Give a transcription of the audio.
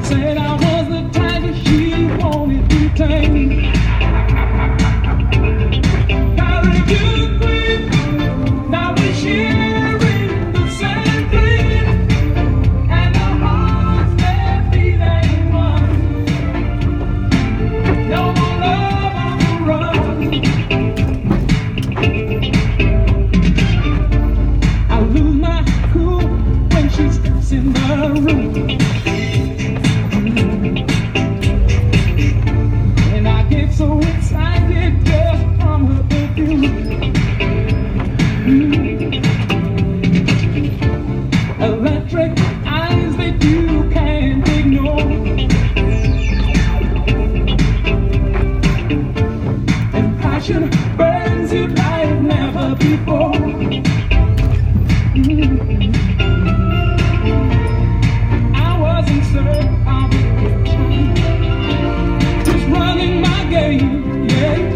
Said I was the tiger she wanted to tame. Carry you queen, now we're sharing the same dream, and our hearts that beat ain't one. No more love on the run. I lose my cool when she steps in the room. So excited just from her perfume. Electric eyes that you can't ignore, and passion burns you like never before. I wasn't certain of it, just running my game. Yeah.